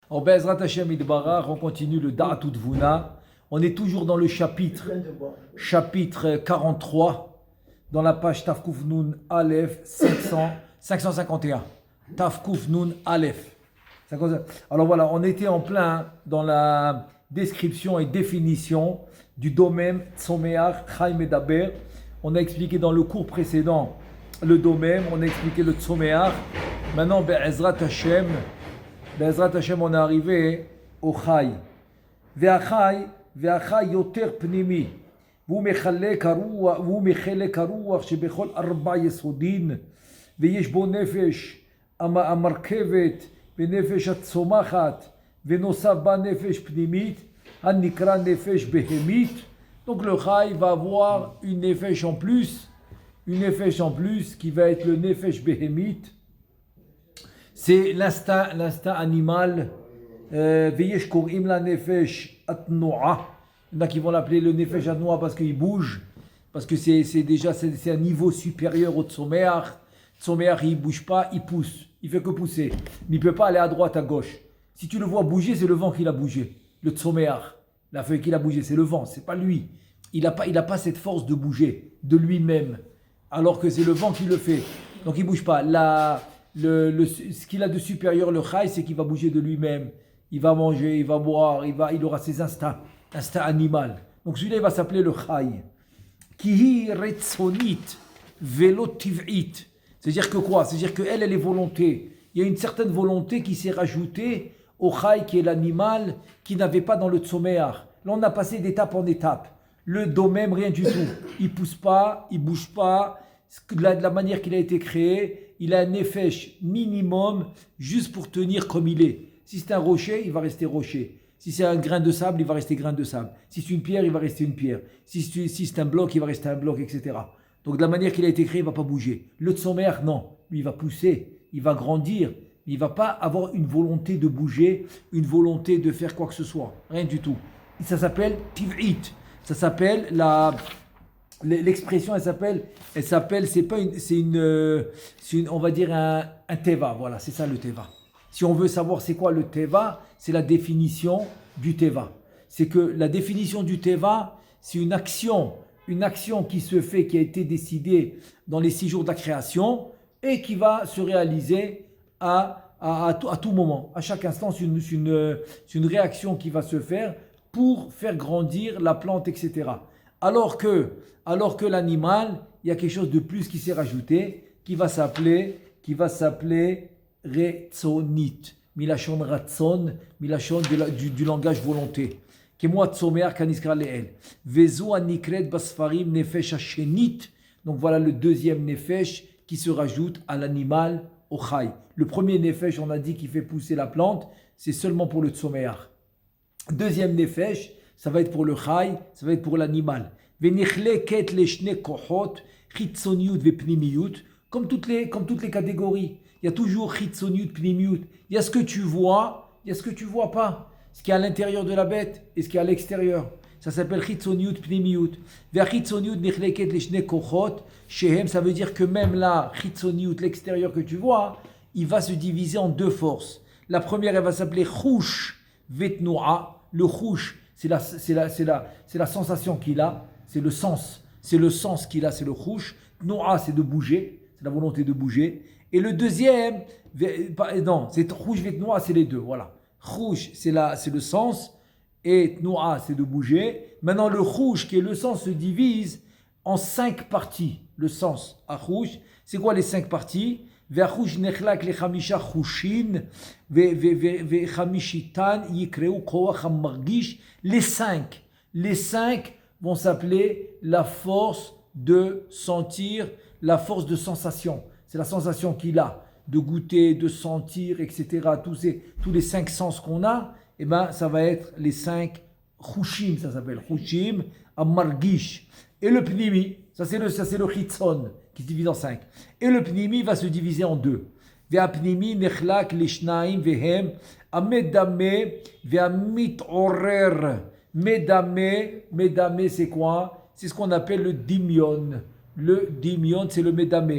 En Bezrat Hashem Idbarach, on continue le Da'atout Vuna. On est toujours dans le chapitre 43, dans la page Tafkouf Nun Aleph 551. Tafkouf Nun Aleph. Alors voilà, on était en plein dans la description et définition du domaine Tzomeach Chai Medaber. On a expliqué dans le cours précédent le domaine, on a expliqué le Tzomeach. Maintenant, Be'ezrat Hashem, on est arrivé au Chai. Ve'achai yoter pnimi. Vous mechalek haruach shebechol arba yesodin. Ve'yesh bo nefesh amarkevet ve'nefesh atzomachat ve'nosav ba nefesh pnimit hanikra nefesh behemit. Donc le Chai va avoir une nefesh en plus qui va être le nefesh behemit. C'est l'instinct animal. Veyesh korim la nefesh atnoa. Il y en a qui vont l'appeler le nefesh atnoa parce qu'il bouge, parce que c'est un niveau supérieur au tzomeach. Tzomeach, il bouge pas, il pousse, il fait que pousser, mais il peut pas aller à droite, à gauche. Si tu le vois bouger, c'est le vent qui l'a bougé. Le tzomeach, la feuille qui l'a bougé, c'est le vent, c'est pas lui. Il a pas cette force de bouger de lui-même, alors que c'est le vent qui le fait. Donc il bouge pas. Ce qu'il a de supérieur, le Chai, c'est qu'il va bouger de lui-même. Il va manger, il va boire, il aura ses instincts animaux. Donc celui-là, il va s'appeler le Chai. Kihi retzonit velo tiv'it. C'est-à-dire que quoi? C'est-à-dire qu'elle est volonté. Il y a une certaine volonté qui s'est rajoutée au Chai, qui est l'animal, qui n'avait pas dans le Tzomeach. Là, on a passé d'étape en étape. Le domaine, rien du tout. Il pousse pas, il bouge pas. De la manière qu'il a été créé, il a un nefesh minimum juste pour tenir comme il est. Si c'est un rocher, il va rester rocher. Si c'est un grain de sable, il va rester grain de sable. Si c'est une pierre, il va rester une pierre. Si c'est un bloc, il va rester un bloc, etc. Donc de la manière qu'il a été créé, il ne va pas bouger. Le tzomeach, non. Lui, il va pousser, il va grandir. Il ne va pas avoir une volonté de bouger, une volonté de faire quoi que ce soit. Rien du tout. Ça s'appelle tiv'it. Ça s'appelle l'expression, elle s'appelle, on va dire un teva. Voilà, c'est ça le teva. Si on veut savoir c'est quoi le teva, c'est la définition du teva. C'est que la définition du teva, c'est une action qui se fait, qui a été décidée dans les 6 jours de la création et qui va se réaliser à tout moment. À chaque instant, c'est une réaction qui va se faire pour faire grandir la plante, etc. Alors que l'animal, il y a quelque chose de plus qui s'est rajouté, qui va s'appeler Retzonit. Milachon Ratzon, Milachon du langage volonté. Kemoi Tzomeach Kaniskra Leel. Vezo Anikret Basfarim Nefesh Hashenit. Donc voilà le deuxième Nefesh qui se rajoute à l'animal, au Chai. Le premier Nefesh, on a dit, qui fait pousser la plante, c'est seulement pour le Tzomeach. Deuxième Nefesh, ça va être pour le Chai, ça va être pour l'animal. Venichleket leshne kohot, chitzoniut vepnimiut. Comme toutes les catégories, il y a toujours chitzoniut, pnimiut. Il y a ce que tu vois, il y a ce que tu vois pas. Ce qui est à l'intérieur de la bête et ce qui est à l'extérieur. Ça s'appelle chitzoniut, pnimiut. Vechitzoniut nichleket leshne kohot, shehem, ça veut dire que même là, chitzoniut, l'extérieur que tu vois, il va se diviser en 2 forces. La première, elle va s'appeler chouch vetnoa. Le chouch, c'est la sensation qu'il a, c'est le sens qu'il a, c'est le chouch. Noa, c'est de bouger, c'est la volonté de bouger. Et le deuxième, non, c'est chouch vetnoa, c'est les deux, voilà. Chouch, c'est le sens, et noa, c'est de bouger. Maintenant, le chouch, qui est le sens, se divise en 5 parties. Le sens à chouch, c'est quoi les 5 parties? והחוש נחלק ל5 חושים וחמישיתן יקראו כוח המרגיש. Les 5 vont s'appeler la force de sentir, la force de sensation. C'est la sensation qu'il a de goûter, de sentir, etc. Tous les 5 sens qu'on a, et ben ça va être les 5 chushim, ça s'appelle chushim, amargish. Et le pnimi, ça c'est le chitzon, qui se divise en 5. Et le pnimi va se diviser en 2. Ve'apnimi nechlak lishnaim vehem amedame ve'amitorer. Medame, c'est quoi? C'est ce qu'on appelle le dimion. Le dimion, c'est le medame.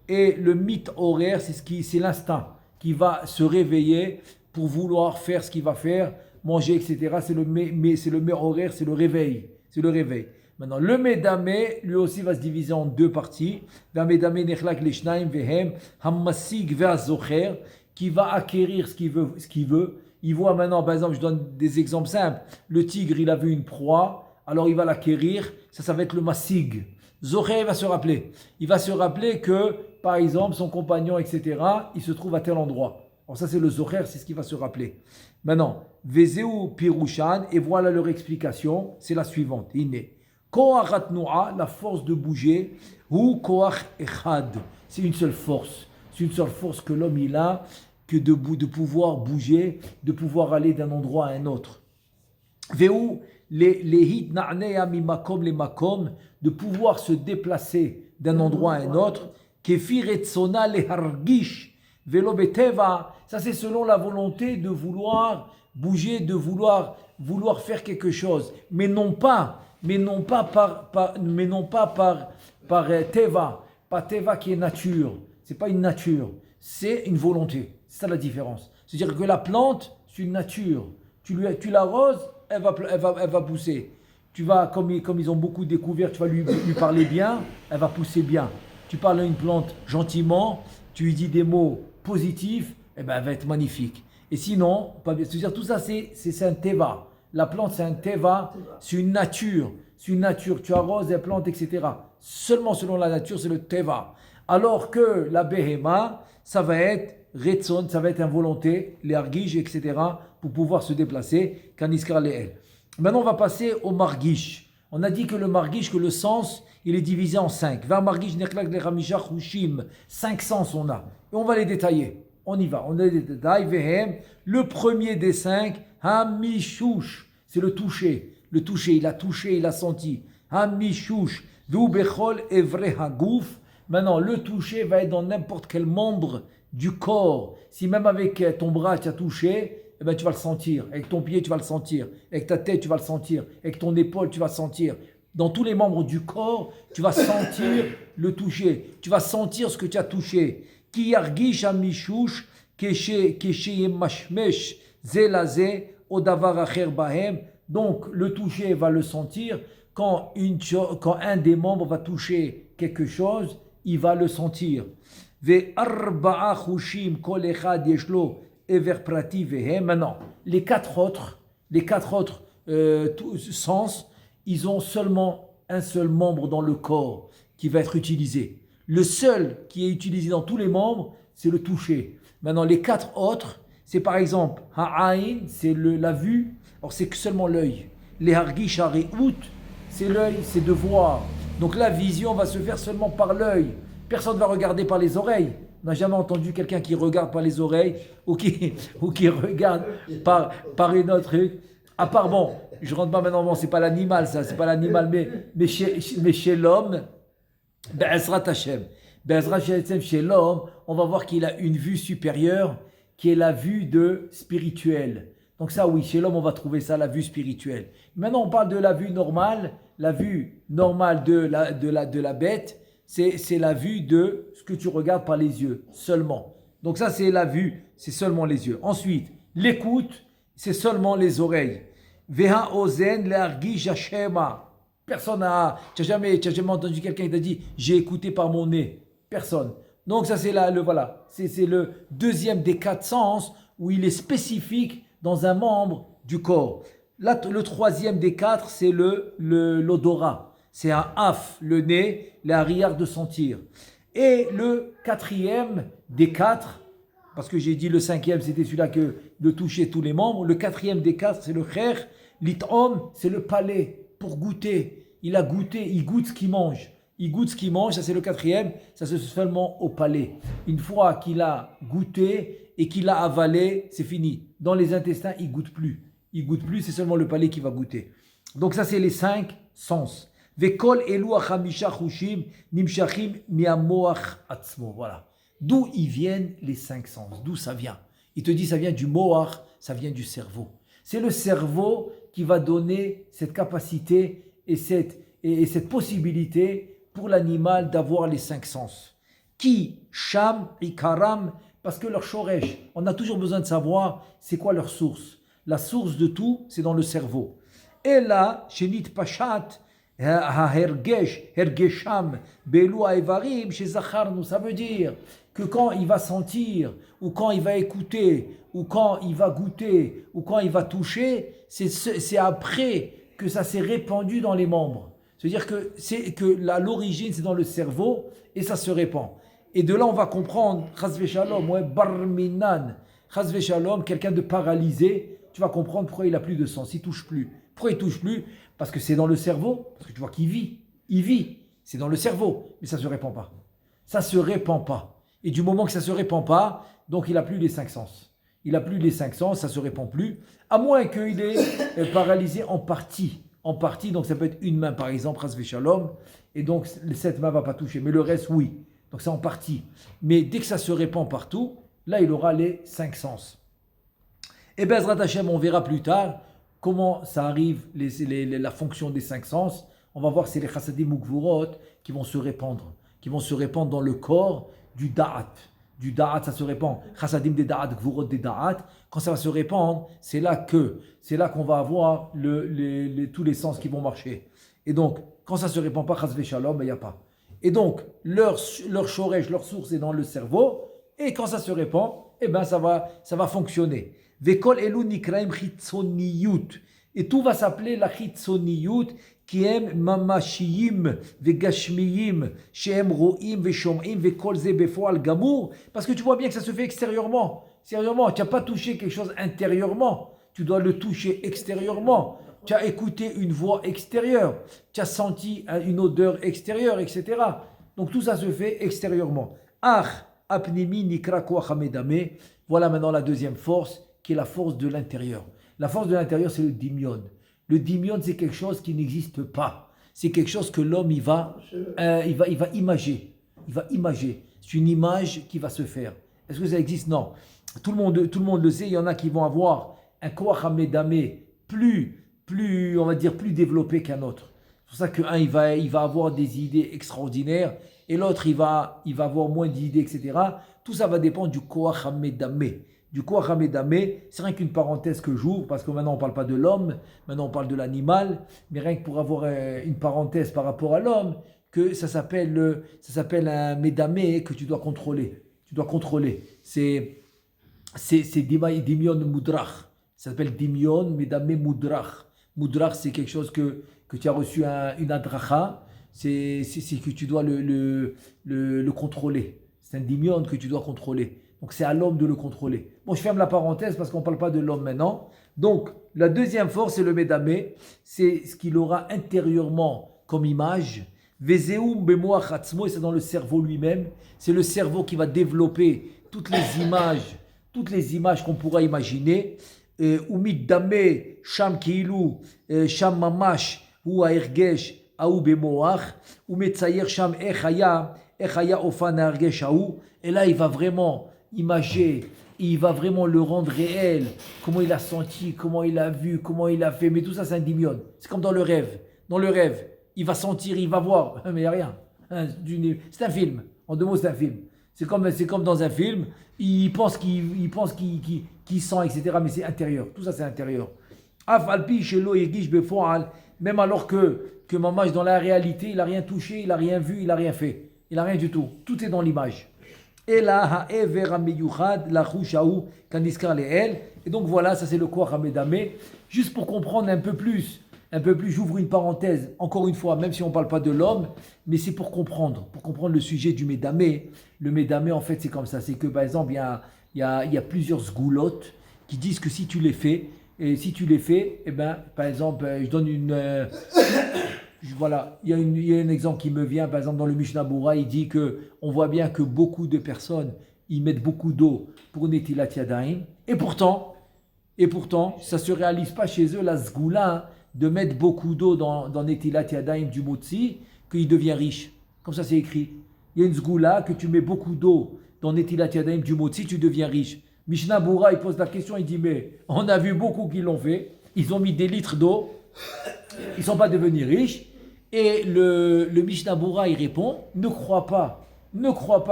Et le mit horaire, c'est l'instinct qui va se réveiller pour vouloir faire ce qu'il va faire, manger, etc. C'est le horaire, c'est le réveil. C'est le réveil. Maintenant, le Medamé, lui aussi, va se diviser en deux parties. Medamé nechlak leshnaim vehem hammasig ve'azocher, qui va acquérir ce qu'il veut. Il voit maintenant, par exemple, je donne des exemples simples. Le tigre, il a vu une proie, alors il va l'acquérir. Ça va être le massig. Zocher, il va se rappeler. Il va se rappeler que, par exemple, son compagnon, etc., il se trouve à tel endroit. Alors ça, c'est le zocher, c'est ce qu'il va se rappeler. Maintenant, Vezeu Pirushan, et voilà leur explication, c'est la suivante. Koach atnoua, la force de bouger, ou koach echad, c'est une seule force. C'est une seule force que l'homme il a, que de pouvoir bouger, de pouvoir aller d'un endroit à un autre. Veu les na'neya mi makom les makom, de pouvoir se déplacer d'un endroit à un autre. Kefir etsona le hargish velo beteva, ça c'est selon la volonté de vouloir bouger, de vouloir faire quelque chose, mais non pas par teva, pas teva qui est nature. C'est pas une nature, c'est une volonté. C'est ça la différence. C'est-à-dire que la plante, c'est une nature. Tu l'arroses, elle va pousser. Tu vas, comme ils ont beaucoup découvert, tu vas lui parler bien, elle va pousser bien. Tu parles à une plante gentiment, tu lui dis des mots positifs, eh ben, elle va être magnifique. Et sinon, c'est-à-dire tout ça, c'est un teva. La plante, c'est un teva, c'est une nature. C'est une nature. Tu arroses, elle plante, etc. Seulement selon la nature, c'est le teva. Alors que la behema, ça va être retson, ça va être une volonté, les argish, etc. pour pouvoir se déplacer. Kaniskar leel. Maintenant, on va passer au margish. On a dit que le margish, que le sens, il est divisé en 5. 5 sens on a. Et on va les détailler. On y va. On a les détails. Le premier des 5, Hamishush, c'est le toucher. Le toucher, il a touché, il a senti. Hamishush, Dubechol Evre Hagouf. Maintenant, le toucher va être dans n'importe quel membre du corps. Si même avec ton bras tu as touché, eh ben, tu vas le sentir. Avec ton pied, tu vas le sentir. Avec ta tête, tu vas le sentir. Avec ton épaule, tu vas le sentir. Dans tous les membres du corps, tu vas sentir le toucher. Tu vas sentir ce que tu as touché. Ki yargish amishush keshe mashmesh zelaze odavar acher bahem. Donc, le toucher va le sentir. Quand un des membres va toucher quelque chose, il va le sentir. Ve'arba'a chushim kol echad yeshlo ever prati vehem. Maintenant, les quatre autres sens, ils ont seulement un seul membre dans le corps qui va être utilisé. Le seul qui est utilisé dans tous les membres, c'est le toucher. Maintenant, les quatre autres, c'est par exemple, ha'ain, c'est la vue, alors c'est que seulement l'œil. Les hargish ha're'ut, c'est l'œil, c'est de voir. Donc la vision va se faire seulement par l'œil. Personne ne va regarder par les oreilles. On n'a jamais entendu quelqu'un qui regarde par les oreilles ou qui regarde par une autre truc. À part, bon, je rentre pas maintenant, bon, c'est pas l'animal, ça, c'est pas l'animal, mais chez l'homme, Be'ezrat Hashem. Be'ezrat Hashem, chez l'homme, on va voir qu'il a une vue supérieure, qui est la vue de spirituelle. Donc ça, oui, chez l'homme, on va trouver ça, la vue spirituelle. Maintenant, on parle de la vue normale. La vue normale de la bête, c'est la vue de ce que tu regardes par les yeux, seulement. Donc ça, c'est la vue, c'est seulement les yeux. Ensuite, l'écoute, c'est seulement les oreilles. Veha ozen l'argi jashema. Personne n'a, tu n'as jamais entendu quelqu'un qui t'a dit j'ai écouté par mon nez. Personne. Donc ça c'est c'est le deuxième des 4 sens où il est spécifique dans un membre du corps. Là, le troisième des 4 c'est l'odorat. C'est un af, le nez, la arrière de sentir. Et le quatrième des 4, parce que j'ai dit le 5e c'était celui-là de toucher tous les membres. Le 4e des 4 c'est le kher. L'ithom c'est le palais pour goûter. Il a goûté, il goûte ce qu'il mange. Il goûte ce qu'il mange, ça c'est le 4e, ça c'est seulement au palais. Une fois qu'il a goûté et qu'il a avalé, c'est fini. Dans les intestins, il goûte plus. Il goûte plus, c'est seulement le palais qui va goûter. Donc ça c'est les 5 sens. Vekol elu achamisha chushim nimshachim miamoach atzmo. Voilà. D'où ils viennent les 5 sens? D'où ça vient? Il te dit ça vient du moach, ça vient du cerveau. C'est le cerveau qui va donner cette capacité et cette possibilité pour l'animal d'avoir les 5 sens. Qui, sham, ikaram, Parce que leur shoresh, on a toujours besoin de savoir c'est quoi leur source. La source de tout, c'est dans le cerveau. Et là, chez Nit Pachat, Hergesham, Belu Aivarim, chez Zacharnu, ça veut dire que quand il va sentir, ou quand il va écouter, ou quand il va goûter, ou quand il va toucher, c'est après que ça s'est répandu dans les membres. C'est-à-dire que l'origine, c'est dans le cerveau, et ça se répand. Et de là, on va comprendre, Chazve Shalom, ouais, Barminan, Chazve Shalom, quelqu'un de paralysé, tu vas comprendre pourquoi il n'a plus de sens, il ne touche plus. Pourquoi il ne touche plus? Parce que c'est dans le cerveau, parce que tu vois qu'il vit, c'est dans le cerveau, mais ça ne se répand pas. Ça ne se répand pas. Et du moment que ça ne se répand pas, donc il n'a plus les 5 sens. Il n'a plus les 5 sens, ça ne se répand plus, à moins qu'il est paralysé en partie. En partie, donc ça peut être une main par exemple, Chazve Shalom, et donc cette main ne va pas toucher, mais le reste, oui. Donc c'est en partie. Mais dès que ça se répand partout, là il aura les 5 sens. Et Bezrat Hashem, on verra plus tard comment ça arrive, la fonction des 5 sens. On va voir, c'est les chassadim ou gvurot qui vont se répandre dans le corps du da'at. Du da'at, ça se répand. Chassadim des da'at, gvurot des da'at. Quand ça va se répandre, c'est là qu'on va avoir tous les sens qui vont marcher. Et donc, quand ça se répand pas, chasve shalom, il n'y a pas. Et donc, leur shoresh, leur source est dans le cerveau. Et quand ça se répand, eh ben ça va fonctionner. Vekol elu nikraim chitzoniyut. Et tout va s'appeler la chitzoniyut, qui aime mamashiyim, vegashmiyim, shehem ro'im, veshom'im, vekol ze befoal gamour. Parce que tu vois bien que ça se fait extérieurement. Extérieurement, tu n'as pas touché quelque chose intérieurement. Tu dois le toucher extérieurement. Tu as écouté une voix extérieure. Tu as senti une odeur extérieure, etc. Donc tout ça se fait extérieurement. Ach, apnimi nikra koach hamedame. Voilà maintenant la deuxième force, qui est la force de l'intérieur. La force de l'intérieur, c'est le dimion. Le dimion, c'est quelque chose qui n'existe pas. C'est quelque chose que l'homme, il va imager. Il va imager. C'est une image qui va se faire. Est-ce que ça existe? Non. Tout le monde le sait. Il y en a qui vont avoir un koach hamedame plus, on va dire, plus développé qu'un autre. C'est pour ça qu'un, il va avoir des idées extraordinaires et l'autre, il va avoir moins d'idées, etc. Tout ça va dépendre du koach hamedame. Du koach hamedame, c'est rien qu'une parenthèse que j'ouvre, parce que maintenant on ne parle pas de l'homme, maintenant on parle de l'animal, mais rien que pour avoir une parenthèse par rapport à l'homme, que ça s'appelle un medame que tu dois contrôler. Tu dois contrôler. C'est dimion mudrach. Ça s'appelle dimion medame mudrach. Mudrach, c'est quelque chose que tu as reçu une adracha, c'est que tu dois le contrôler. C'est un dimion que tu dois contrôler. Donc c'est à l'homme de le contrôler. Bon, je ferme la parenthèse parce qu'on ne parle pas de l'homme maintenant. Donc la deuxième force, c'est le medame, c'est ce qu'il aura intérieurement comme image. Vezeum bemoach atzmo, et c'est dans le cerveau lui-même. C'est le cerveau qui va développer toutes les images qu'on pourra imaginer. Umid dame sham kiilu sham mamash ou aergesh ou bemoach ou metzayer sham echaya ofan aergesh ou. Et là il va vraiment imager, il va vraiment le rendre réel, comment il a senti, comment il a vu, comment il a fait, mais tout ça c'est un dimion. C'est comme dans le rêve. Dans le rêve, il va sentir, il va voir, mais il n'y a rien. C'est un film. En 2 mots, c'est un film. C'est comme dans un film, il pense qu'il sent, etc. Mais c'est intérieur. Tout ça, c'est intérieur. Même alors que Mamash, dans la réalité, il n'a rien touché, il n'a rien vu, il n'a rien fait. Il n'a rien du tout. Tout est dans l'image. Et là, et donc voilà, ça c'est le koach hamedame. Juste pour comprendre un peu plus, j'ouvre une parenthèse, encore une fois, même si on ne parle pas de l'homme, mais c'est pour comprendre le sujet du medame. Le medame, en fait, c'est comme ça. C'est que, par exemple, il y a plusieurs sgoulottes qui disent que si tu les fais, eh ben, par exemple, je donne voilà, il y a un exemple qui me vient, par exemple, dans le Mishnah Bura, il dit qu'on voit bien que beaucoup de personnes, ils mettent beaucoup d'eau pour Netilat Yadayim, et pourtant, ça ne se réalise pas chez eux, la sgoula, de mettre beaucoup d'eau dans Netilat Yadayim du Motzi, qu'il devient riche. Comme ça, c'est écrit. Il y a une sgoula que tu mets beaucoup d'eau dans Netilat Yadayim du Motzi, tu deviens riche. Mishnah Bura, il pose la question, il dit, mais on a vu beaucoup qui l'ont fait, ils ont mis des litres d'eau, ils ne sont pas devenus riches. Et le Mishnah Bura, il répond, ne crois pas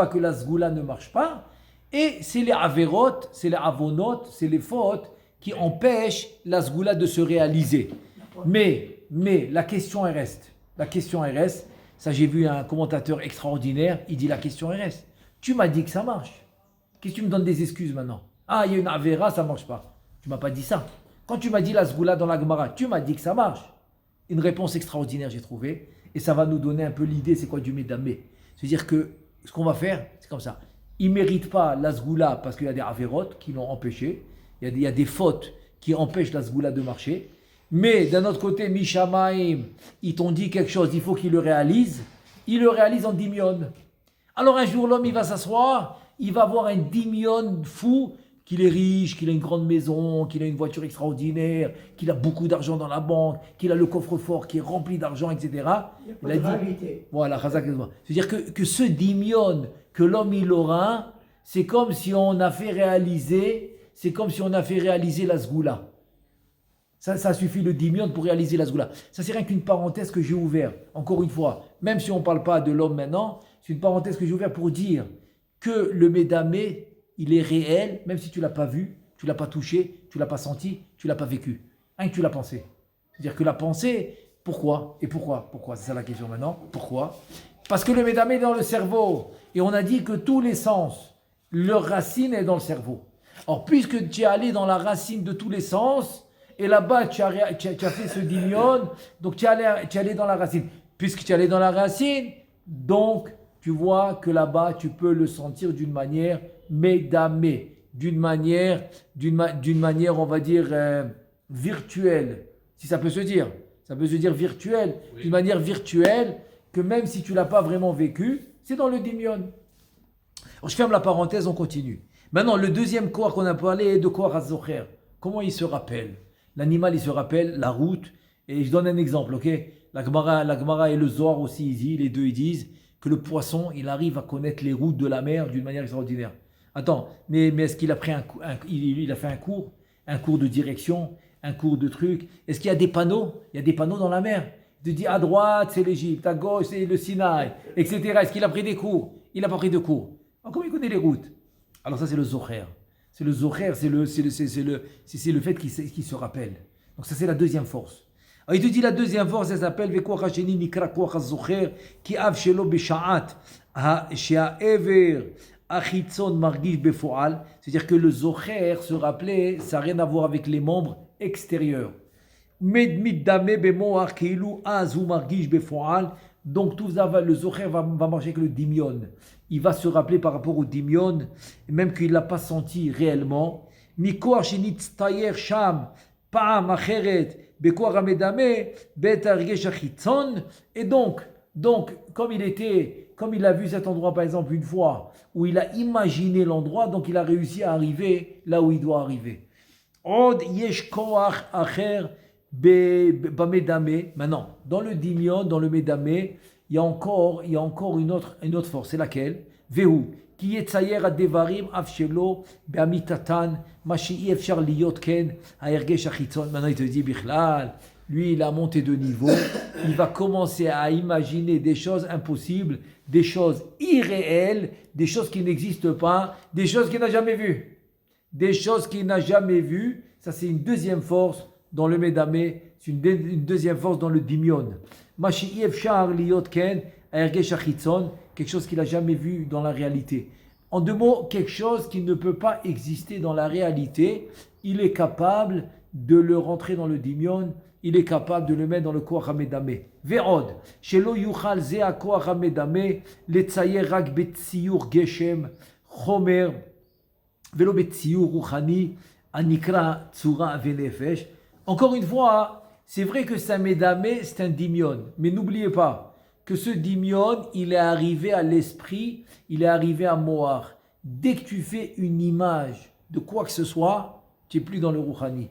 que la sgoula ne marche pas. Et c'est les averot, c'est les avonot, c'est les fautes qui empêchent la sgoula de se réaliser. Mais la question elle reste. La question elle reste. Ça, j'ai vu un commentateur extraordinaire, il dit la question elle reste. Tu m'as dit que ça marche. Qu'est-ce que tu me donnes des excuses maintenant? Ah, il y a une avera, ça ne marche pas. Tu ne m'as pas dit ça. Quand tu m'as dit la sgoula dans la Gemara, tu m'as dit que ça marche. Une réponse extraordinaire, j'ai trouvé. Et ça va nous donner un peu l'idée, c'est quoi du médamé. C'est-à-dire que ce qu'on va faire, c'est comme ça. Il ne mérite pas la sgoula parce qu'il y a des avérotes qui l'ont empêché. Il y a des fautes qui empêchent la sgoula de marcher. Mais d'un autre côté, Mishamaim, ils t'ont dit quelque chose, il faut qu'ils le réalisent. Ils le réalisent en dimion. Alors un jour, l'homme, il va s'asseoir, il va voir un dimion fou, qu'il est riche, qu'il a une grande maison, qu'il a une voiture extraordinaire, qu'il a beaucoup d'argent dans la banque, qu'il a le coffre-fort qui est rempli d'argent, etc. Il a dit, voilà, c'est-à-dire que ce dimion que l'homme il aura, c'est comme si on a fait réaliser, la sgoula. Ça suffit le dimion pour réaliser la sgoula. Ça, c'est rien qu'une parenthèse que j'ai ouverte. Encore une fois, même si on ne parle pas de l'homme maintenant, c'est une parenthèse que j'ai ouverte pour dire que le médamé, il est réel, même si tu ne l'as pas vu, tu ne l'as pas touché, tu ne l'as pas senti, tu ne l'as pas vécu. Rien que tu l'as pensé. C'est-à-dire que la pensée, pourquoi? Et pourquoi? Pourquoi? C'est ça la question maintenant. Pourquoi? Parce que le médamé est dans le cerveau. Et on a dit que tous les sens, leur racine est dans le cerveau. Or, puisque tu es allé dans la racine de tous les sens, et là-bas, tu as fait ce dimion, donc tu es allé dans la racine. Puisque tu es allé dans la racine, donc tu vois que là-bas, tu peux le sentir d'une manière médamée, d'une manière, on va dire, virtuelle. Si ça peut se dire. Ça peut se dire virtuelle. Oui. D'une manière virtuelle, que même si tu ne l'as pas vraiment vécu, c'est dans le dimion. Alors, je ferme la parenthèse, on continue. Maintenant, le deuxième corps qu'on a parlé est de corps hazocher. Comment il se rappelle? L'animal, il se rappelle la route. Et je donne un exemple, ok? La Gemara et le Zohar aussi, les deux, ils disent que le poisson, il arrive à connaître les routes de la mer d'une manière extraordinaire. Attends, mais est-ce qu'il a pris il a fait un cours de direction, un cours de truc? Est-ce qu'il y a des panneaux? Il y a des panneaux dans la mer. Il te dit à droite, c'est l'Égypte, à gauche, c'est le Sinaï, etc. Est-ce qu'il a pris des cours? Il n'a pas pris de cours. Alors, comment il connaît les routes? Alors ça, c'est le Zohar. C'est le Zohar, c'est le fait qu'il se rappelle. Donc ça, c'est la deuxième force. Alors, il te dit la deuxième force, elle s'appelle Vekoach Hasheni Nikra Koach HaZocher Ki Av Shelo B'Sha'at She'Ha'ever Achitzon Margish Befoal. C'est-à-dire que le Zohar, se rappeler, ça n'a rien à voir avec les membres extérieurs. Middame Bemoach Keilu Az Hu Margish Befoal. Donc tout ça, le Zohar va marcher avec le dimion. Il va se rappeler par rapport au dimion, même qu'il ne l'a pas senti réellement. Mikoach Shenitztayer Sham Pa'am Acheret Bekoach HaMedame Bet Argesh Achitzon. Et donc, comme il a vu cet endroit par exemple une fois, où il a imaginé l'endroit, donc il a réussi à arriver là où il doit arriver. Od Yesh Koach Acher Bamedame. Maintenant, dans le dimion, dans le medame, il y a encore une autre force. C'est laquelle? Vehu. Qui yetzayer adevarim afshelo beamitatan mashi efshar liyot ken haergesh achitzon. Maintenant, il te dit, Bichlal, lui, il a monté de niveau. Il va commencer à imaginer des choses impossibles, des choses irréelles, des choses qui n'existent pas, des choses qu'il n'a jamais vues. Des choses qu'il n'a jamais vues. Ça, c'est une deuxième force dans le médamé, c'est une deuxième force dans le dimion. Mashi efshar liyot ken haergesh achitzon. Quelque chose qu'il n'a jamais vu dans la réalité. En deux mots, quelque chose qui ne peut pas exister dans la réalité, il est capable de le rentrer dans le dimion, il est capable de le mettre dans le koach hamedame. Ve'od, shelo yuchal ze koach hamedame, letzayer rak betziyur geshem, chomer, velo betziyur ruchani, anikra tsura venefesh. Encore une fois, c'est vrai que c'est un médame, c'est un dimion, mais n'oubliez pas que ce dimion, il est arrivé à l'esprit, il est arrivé à Moar. Dès que tu fais une image de quoi que ce soit, tu n'es plus dans le Rouhani.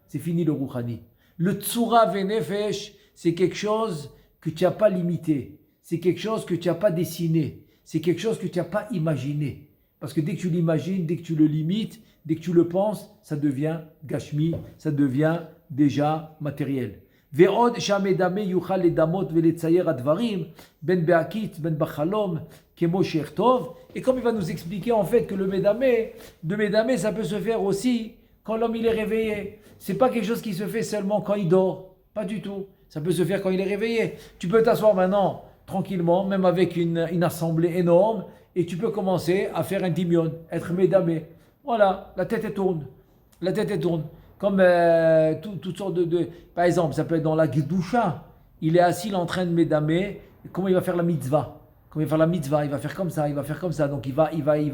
C'est fini le Rouhani. Le Tsura Venefesh, c'est quelque chose que tu n'as pas limité. C'est quelque chose que tu n'as pas dessiné. C'est quelque chose que tu n'as pas imaginé. Parce que dès que tu l'imagines, dès que tu le limites, dès que tu le penses, ça devient Gashmi, ça devient déjà matériel. ועוד שהמדמה יוכל לדמות ולצייר הדברים, בין בהקיץ, בין בחלום, כמו שיכתוב. Et comme il va nous expliquer en fait que le médamé, ça peut se faire aussi quand l'homme il est réveillé. C'est pas quelque chose qui se fait seulement quand il dort. Pas du tout. Ça peut se faire quand il est réveillé. Tu peux t'asseoir maintenant, tranquillement, même avec une assemblée énorme, et tu peux commencer à faire un dimion, être médamé. Voilà, la tête elle tourne. La tête elle tourne. Comme toutes sortes de... Par exemple, ça peut être dans la Gdusha. Il est assis, il est en train de médamer. Comment il va faire la mitzvah? Comment il va faire la mitzvah? Il va faire comme ça, il va faire comme ça. Donc il va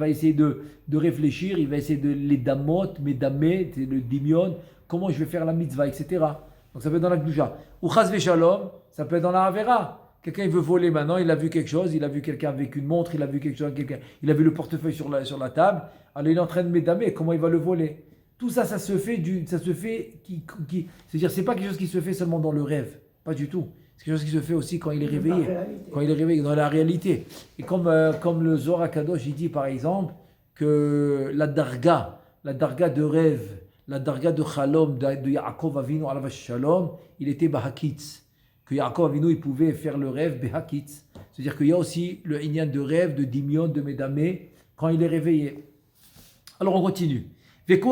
essayer de réfléchir, il va essayer de les damot, médamer, le dimion. Comment je vais faire la mitzvah, etc. Donc ça peut être dans la Gdusha. Ou chas shalom, ça peut être dans la Havera. Quelqu'un il veut voler maintenant, il a vu quelque chose, il a vu quelqu'un avec une montre, il a vu quelque chose, il a vu le portefeuille sur la table. Alors il est en train de médamer, comment il va le voler? Tout ça, ça se fait, c'est-à-dire c'est pas quelque chose qui se fait seulement dans le rêve, pas du tout. C'est quelque chose qui se fait aussi quand il est réveillé, dans la réalité. Et comme le Zohar Kadosh, il dit par exemple que la darga de rêve, la darga de Chalom de Yaakov Avinu alav shalom, il était Bahakitz. Que Yaakov Avinu il pouvait faire le rêve Bahakitz. C'est-à-dire qu'il y a aussi le inyan de rêve, de dimion, de médamé quand il est réveillé. Alors on continue. Donc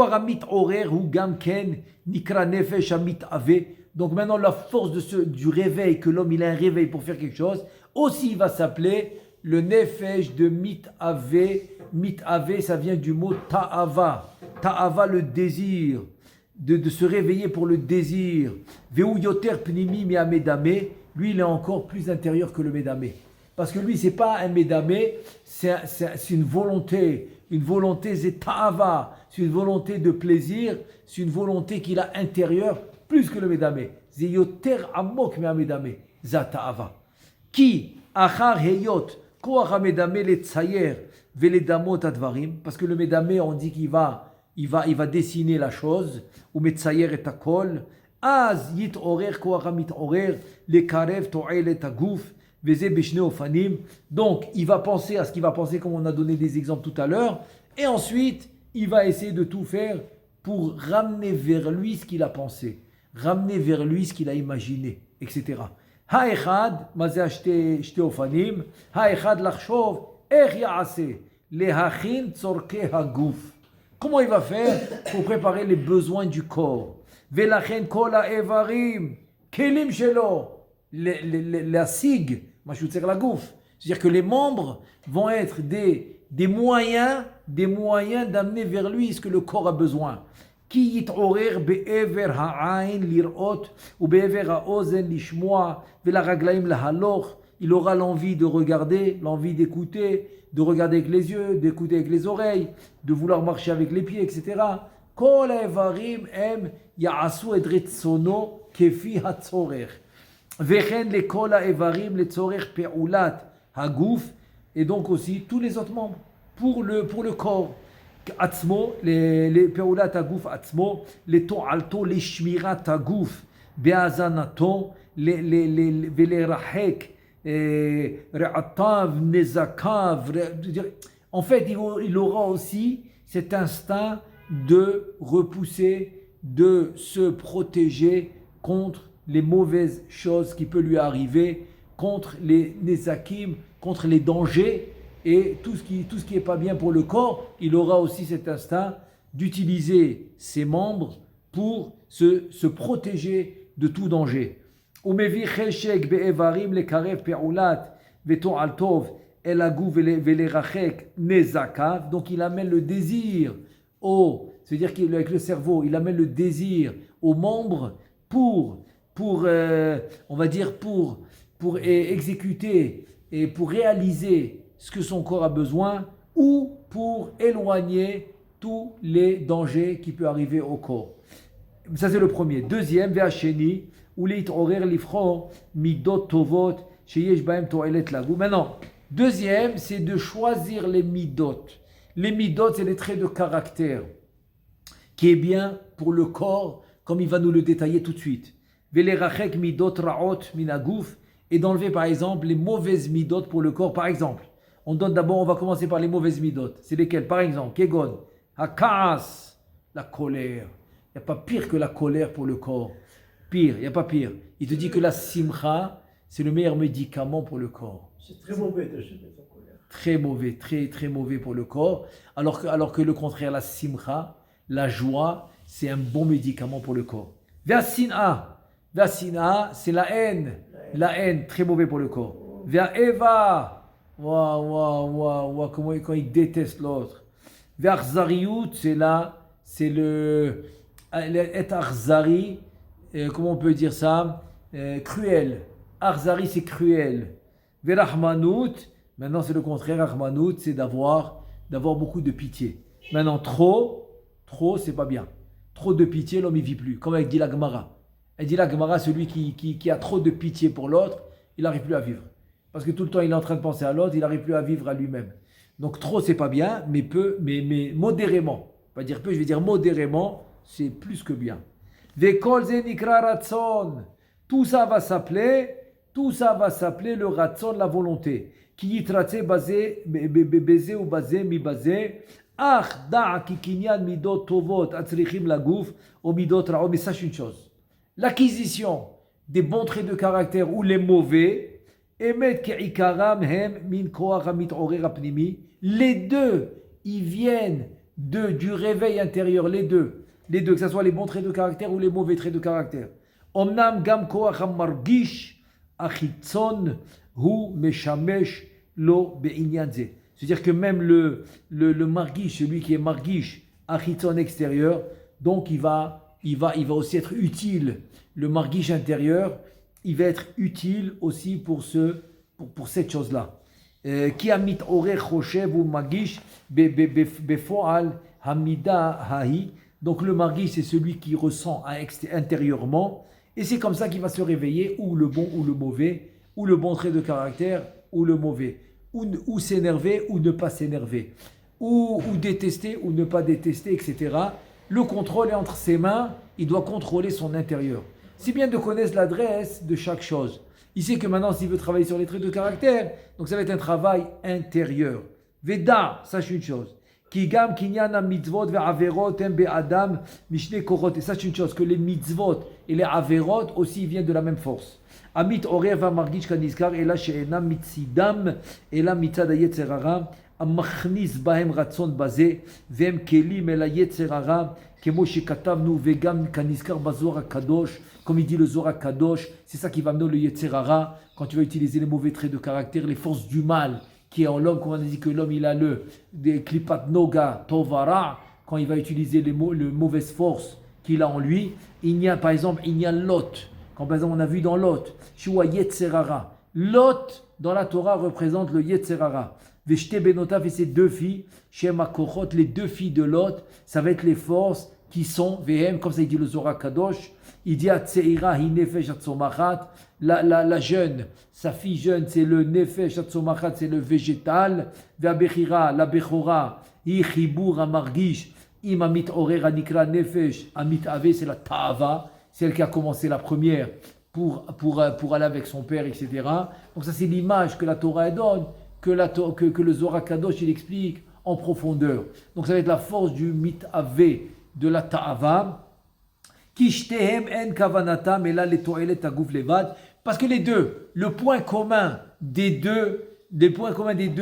maintenant la force du réveil, que l'homme il a un réveil pour faire quelque chose, aussi il va s'appeler le nefesh de mitave. Mitave, ça vient du mot ta'ava. Ta'ava, le désir, de se réveiller pour le désir. Veu yoter pnimi mi amedame, lui il est encore plus intérieur que le médamé. Parce que lui c'est pas un médamé, c'est une volonté c'est ta'ava, c'est une volonté de plaisir, c'est une volonté qu'il a intérieure plus que le médamé. C'est yoter amok mi amedame, za ta'ava. Qui achar heyot koach amedame le tsayer vele damot advarim, parce que le médamé on dit qu'il va dessiner la chose, ou metsayer et akol, az yit orer koach amit orer le karev to'el et agouf. Donc, il va penser à ce qu'il va penser, comme on a donné des exemples tout à l'heure, et ensuite, il va essayer de tout faire pour ramener vers lui ce qu'il a pensé, ramener vers lui ce qu'il a imaginé, etc. Ha'echad, mazeh shte ofanim, ha'echad lachshov, ech ya'aseh, lehachin tzorkei haguf. Comment il va faire pour préparer les besoins du corps? Velachen kol ha'evarim, kelim shelo, la sig, la gouffe. C'est-à-dire que les membres vont être des moyens d'amener vers lui ce que le corps a besoin. Qui yit'orer be'ever ha'ain lir'ot ou be'ever ha'ozen lishmoa ve'la raglaim lahaloch. Il aura l'envie de regarder, l'envie d'écouter, de regarder avec les yeux, d'écouter avec les oreilles, de vouloir marcher avec les pieds, etc. Kol ha'evarim em ya'asu et retsono kefi ha'tzorer. Vechen le kol ha'evarim le tzorer pe'ulat haguf, et donc aussi tous les autres membres pour le corps. Atzmo, les pe'ulat haguf atzmo, les to'alto, les shmirat haguf, be'azanato, les rahek, re'atav, nezakav. En fait, il aura aussi cet instinct de repousser, de se protéger contre les mauvaises choses qui peuvent lui arriver, contre les nezakim, contre les dangers et tout ce qui est pas bien pour le corps. Il aura aussi cet instinct d'utiliser ses membres pour se protéger de tout danger. Donc il amène le désir c'est-à-dire qu'avec le cerveau, il amène le désir aux membres pour exécuter et pour réaliser ce que son corps a besoin, ou pour éloigner tous les dangers qui peuvent arriver au corps. Ça c'est le premier. Deuxième, ve'asheni, ou leit'orer lifro midot tovot sheyesh bahem to'elet lagu. Maintenant, deuxième, c'est de choisir les midot. Les midot, c'est les traits de caractère qui est bien pour le corps, comme il va nous le détailler tout de suite. Velerachek midot raot minaguf, et d'enlever par exemple les mauvaises midot pour le corps. Par exemple, on va commencer par les mauvaises midot. C'est lesquelles? Par exemple, kegon, hakaas, la colère. Il n'y a pas pire que la colère pour le corps. Pire, il n'y a pas pire. Il te dit que la simcha, c'est le meilleur médicament pour le corps. C'est très mauvais de se mettre en colère. Très mauvais, très très mauvais pour le corps. Alors que le contraire, la simcha, la joie, c'est un bon médicament pour le corps. Ve'asina, c'est la haine. La haine, très mauvais pour le corps. Ve'eva, waouh, comment quand il déteste l'autre. Ve'arzariut, c'est le être arzari, comment on peut dire ça, cruel. Arzari, c'est cruel. Verahmanout, maintenant c'est le contraire. Rahmanout, c'est d'avoir beaucoup de pitié. Maintenant, trop, c'est pas bien. Trop de pitié, l'homme, il vit plus. Comme elle dit la Gemara. Elle dit la Gemara, celui qui a trop de pitié pour l'autre, il n'arrive plus à vivre. Parce que tout le temps, il est en train de penser à l'autre, il n'arrive plus à vivre à lui-même. Donc, trop, c'est pas bien, mais modérément. Pas dire peu, je vais dire modérément, c'est plus que bien. Vekol ze nikra ratson. Tout ça va s'appeler le ratson, la volonté. Qui yitratse basé, baiser ou basé, mi basé. Ach da'a ki kinyan midot tovot atzrichim lagouf ou midot ra'o. Mais sache une chose. L'acquisition des bons traits de caractère ou les mauvais, emet ke'ikaram hem min koach hamit'orer hapnimi. Les deux, ils viennent du réveil intérieur, les deux, que ce soit les bons traits de caractère ou les mauvais traits de caractère. Omnam gam koach hamargish achitzon hu meshamesh lo be'inyan ze. C'est-à-dire que même le margish, celui qui est margish achitzon extérieur, donc il va aussi être utile. Le margish intérieur, il va être utile aussi pour cette chose-là. Qui a mit orech choshev ou margish befoal hamida hahi. Donc le margish, c'est celui qui ressent intérieurement, et c'est comme ça qu'il va se réveiller, ou le bon ou le mauvais, ou le bon trait de caractère ou le mauvais, ou s'énerver ou ne pas s'énerver, ou détester ou ne pas détester, etc. Le contrôle est entre ses mains, il doit contrôler son intérieur. C'est bien de connaître l'adresse de chaque chose. Il sait que maintenant, s'il veut travailler sur les traits de caractère, donc ça va être un travail intérieur. Veda, sache une chose. Kigam kinyana mitzvot ve'averot em be'adam mishne korot. Et sache une chose, que les mitzvot et les averot aussi viennent de la même force. Amit orer va margish kanizkar ela she'ena mitzidam ela mitzad hayetzer hara המכניס בהם רצון בזה, והם כלים אל היצר הרע, כמו שכתבנו וגם כנזכר בזוהר הקדוש, comme il dit le Zohar Kadosh, c'est ça qui va amener le Yetzer Hara, quand tu vas utiliser les mauvais traits de caractère, les forces du mal qui est en l'homme, quand on a dit que l'homme il a des klipat noga tovara, quand il va utiliser les mauvaises forces qu'il a en lui, il y a par exemple, il y a Lot, quand par exemple on a vu dans Lot, Shua Yetzer Hara, Lot dans la Torah représente le Yetzer Hara. Veshte Benotav et ses deux filles, Shem Akochot, les deux filles de Lot, ça va être les forces qui sont VM, comme ça il dit le Zohar Kadosh, il dit Atseira hi nefesh atzomachat, la jeune, sa fille jeune, c'est le nefesh atzomachat, c'est le végétal, Ve'abechira, la bechora, hi chibur amargish, im amit orer anikra nefesh, amit ave, c'est la ta'ava, celle qui a commencé la première pour aller avec son père, etc. Donc ça c'est l'image que la Torah donne, que le Zohar Kadosh il explique en profondeur. Donc ça va être la force du mit-ave de la ta'ava. Kishtehem en kavanatam et là les toilettes agouf levad. Parce que les deux, le point commun des deux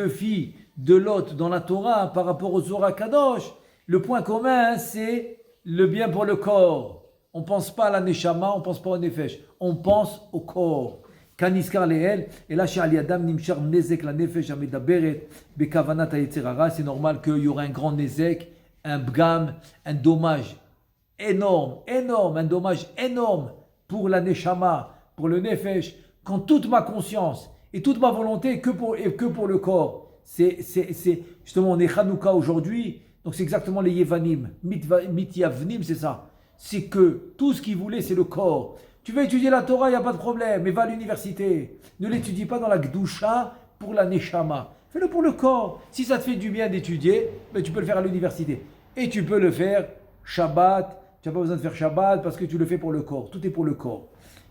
filles de Lot dans la Torah par rapport au Zohar Kadosh, le point commun c'est le bien pour le corps. On ne pense pas à la neshama, on ne pense pas au nefesh, on pense au corps. Kaniskar leel, et là chez Aliadam nimshar nezek la nefesh amedaberet bekavanat hayetzer hara, c'est normal qu'il y aura un grand nezek, un bgam, un dommage énorme, un dommage énorme pour la neshama, pour le nefesh, quand toute ma conscience et toute ma volonté que pour le corps. C'est justement, on est Hanouka aujourd'hui, donc c'est exactement les Yevanim, Mityavnim, c'est ça. C'est que tout ce qu'ils voulaient, c'est le corps. Tu veux étudier la Torah, il n'y a pas de problème, mais va à l'université. Ne l'étudie pas dans la Gdusha pour la Neshama. Fais-le pour le corps. Si ça te fait du bien d'étudier, ben tu peux le faire à l'université. Et tu peux le faire Shabbat. Tu n'as pas besoin de faire Shabbat parce que tu le fais pour le corps. Tout est pour le corps.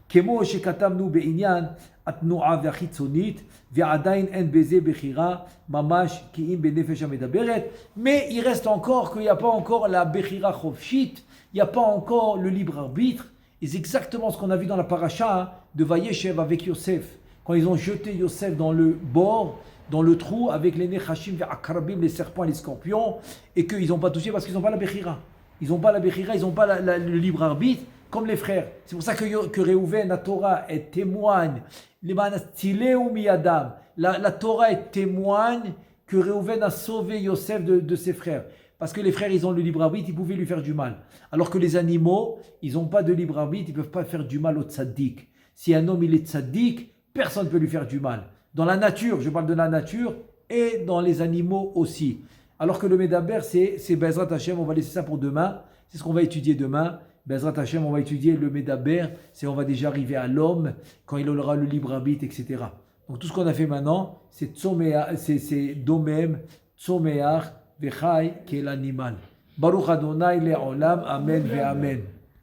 Kemo shekatamnu be'inyan atnu'a ve'achitzonit ve'adain en beze bechira mamash ki'im benefesh amedaberet. Mais il reste encore qu'il n'y a pas encore la bechira chofshit, il n'y a pas encore le libre arbitre. Et c'est exactement ce qu'on a vu dans la paracha de Vayeshev avec Yosef. Quand ils ont jeté Yosef dans le bord, dans le trou, avec les Nechashim, les Akarabim, les serpents et les scorpions, et qu'ils n'ont pas touché parce qu'ils n'ont pas la Bechira. Ils n'ont pas la Bechira, ils n'ont pas le libre arbitre, comme les frères. C'est pour ça que Réhouven, la Torah, elle témoigne. La Torah elle témoigne que Réhouven a sauvé Yosef de ses frères. Parce que les frères, ils ont le libre arbitre, ils pouvaient lui faire du mal. Alors que les animaux, ils n'ont pas de libre arbitre, ils ne peuvent pas faire du mal au tzaddik. Si un homme il est tzaddik, personne ne peut lui faire du mal. Dans la nature, je parle de la nature, et dans les animaux aussi. Alors que le Medaber, c'est Bezrat Hashem, on va laisser ça pour demain. C'est ce qu'on va étudier demain. Bezrat Hashem, on va étudier le Medaber, on va déjà arriver à l'homme, quand il aura le libre arbitre, etc. Donc tout ce qu'on a fait maintenant, c'est Domem, Tzomeach, Vechai, qui est l'animal. Baruch Adonai Le'olam, Amen, Ve Amen.